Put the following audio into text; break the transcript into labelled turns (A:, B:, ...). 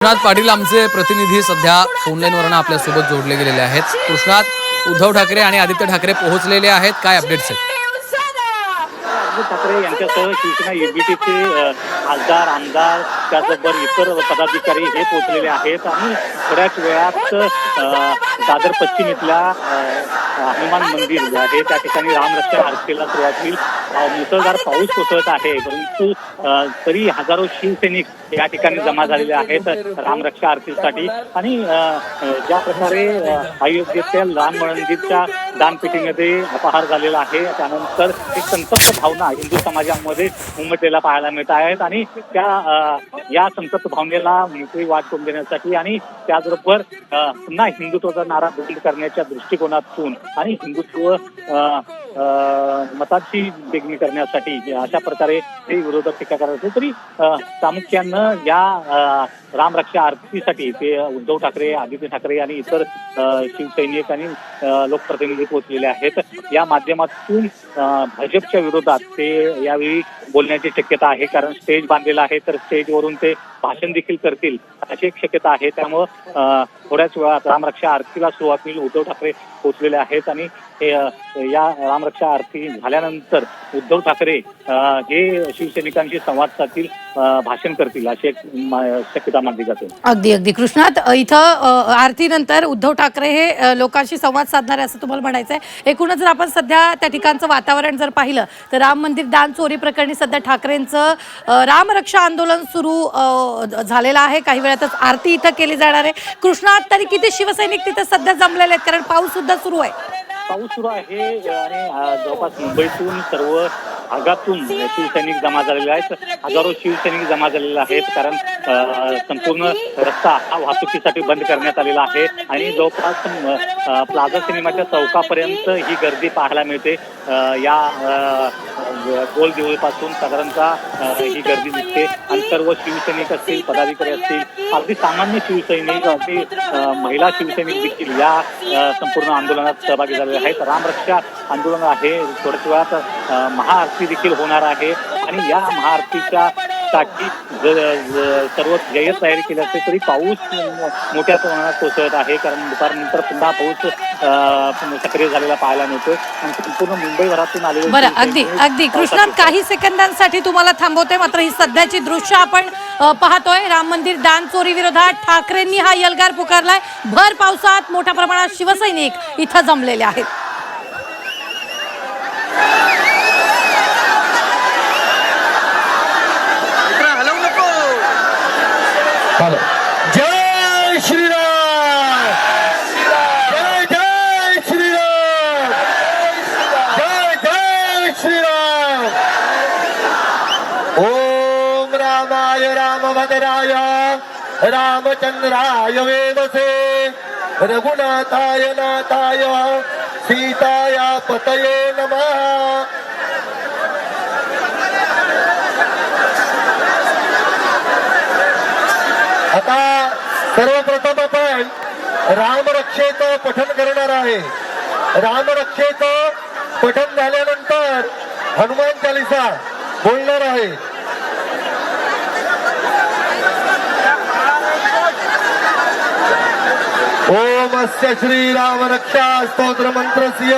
A: कृष्णात पाटील आमचे प्रतिनिधी सध्या फोनलाईनवरून आपल्यासोबत जोडले गेलेले आहेत। कृष्णात उद्धव ठाकरे आणि आदित्य ठाकरे पोहोचलेले आहेत, काय अपडेट्स आहेत?
B: उद्धव ठाकरे यांच्यासह शिवसेना युबीटीचे खासदार आमदार त्याचबरोबर इतर पदाधिकारी हे पोहोचलेले आहेत आणि थोड्याच वेळात दादर पश्चिम इथल्या हनुमान मंदिर आहे त्या ठिकाणी रामरक्षा आरतीला सुरुवात होईल। मुसळधार पाऊस कोसळत आहे, परंतु तरी हजारो शिवसैनिक या ठिकाणी जमा झालेले आहेत रामरक्षा आरतीसाठी। आणि ज्या प्रकारे अयोध्येतील राम मंदिरच्या दानपेटीमध्ये अपहार झालेला आहे, त्यानंतर एक संतप्त भावना हिंदू समाजामध्ये उमटलेला पाहायला मिळत आहेत आणि त्या या संतप्त भावनेला मोकळी वाट करून देण्यासाठी आणि त्याचबरोबर पुन्हा हिंदुत्वाचा नारा बुलंद करण्याच्या दृष्टिकोनातून आणि हिंदुत्व मताची बेगणी करण्यासाठी अशा प्रकारे ते विरोधक टीका करत असले तरी प्रामुख्यानं या रामरक्षा आरतीसाठी ते उद्धव ठाकरे, आदित्य ठाकरे आणि इतर शिवसैनिक आणि लोकप्रतिनिधी पोहोचलेले आहेत। या माध्यमातून भाजपच्या विरोधात ते यावेळी बोलण्याची शक्यता आहे, कारण स्टेज बांधलेला आहे तर स्टेजवरून ते भाषण देखील करतील अशी एक शक्यता आहे। त्यामुळं थोड्याच वेळात रामरक्षा आरतीला सुरुवात होईल। उद्धव ठाकरे पोहोचलेले आहेत आणि या रामरक्षा आरती झाल्यानंतर उद्धव ठाकरे हे शिवसैनिकांशी संवाद साधतील, भाषण करतील अशी एक शक्यता मानली जाते।
C: अगदी कृष्णात, इथं आरतीनंतर उद्धव ठाकरे हे लोकांशी संवाद साधणार आहे असं तुम्हाला म्हणायचं आहे। एकूणच जर आपण सध्या त्या ठिकाणचं वातावरण जर पाहिलं तर राम मंदिर दान चोरी प्रकरणी सध्या ठाकरेंचं रामरक्षा आंदोलन सुरू झालेलं आहे। काही वेळातच आरती इथं केली जाणार आहे। कृष्णात, तरी किती शिवसैनिक तिथे सध्या जमलेले आहेत, कारण पाऊस सुद्धा सुरू आहे?
B: पाऊस सुरू आहे आणि जवळपास मुंबईतून सर्व भागातून शिवसैनिक जमा झालेले आहेत। हजारो शिवसैनिक जमा झालेले आहेत, कारण संपूर्ण रस्ता हा वाहतुकीसाठी बंद करण्यात आलेला आहे आणि जवळपास प्लाझा सिनेमाच्या चौकापर्यंत ही गर्दी पाहायला मिळते। या गोल देऊळपासून साधारणतः ही गर्दी दिसते आणि सर्व शिवसैनिक असतील, पदाधिकारी असतील, अगदी सामान्य शिवसैनिक, अगदी महिला शिवसैनिक देखील या संपूर्ण आंदोलनात सहभागी झालेले आहेत। रामरक्षा आंदोलन आहे, थोड्याच वेळात महाआरती देखील होणार आहे आणि या महाआरतीच्या साठी सर्व जय्यत तयारी केली असते तरी पाऊस मोठ्या प्रमाणात कोसळत आहे, कारण दुपारनंतर पुन्हा पाऊस सक्रिय झालेला पाहायला मिळतो आणि संपूर्ण मुंबईभरातून आलेले।
C: बरं, अगदी कृष्णात, काही सेकंदांसाठी तुम्हाला थांबवते, मात्र ही सध्याची दृश्य आपण पाहतोय। राम मंदिर दान चोरी विरोधात ठाकरेंनी हा यल्गार पुकारलाय। भर पावसात मोठ्या प्रमाणात शिवसैनिक इथं जमलेले आहेत।
D: जय श्रीराम, जय जय श्रीराम, जय जय श्रीराम। ओम रामाय रामभद्राय रामचंद्राय वेदसे रघुनाथाय नाथाय सीताया पतये नमः। आता सर्वप्रथम आपण रामरक्षेचं पठण करणार आहे। रामरक्षेचं पठण झाल्यानंतर हनुमान चालीसा बोलणार आहे। ओम अस्य श्री राम रक्षा स्तोत्र मंत्रस्य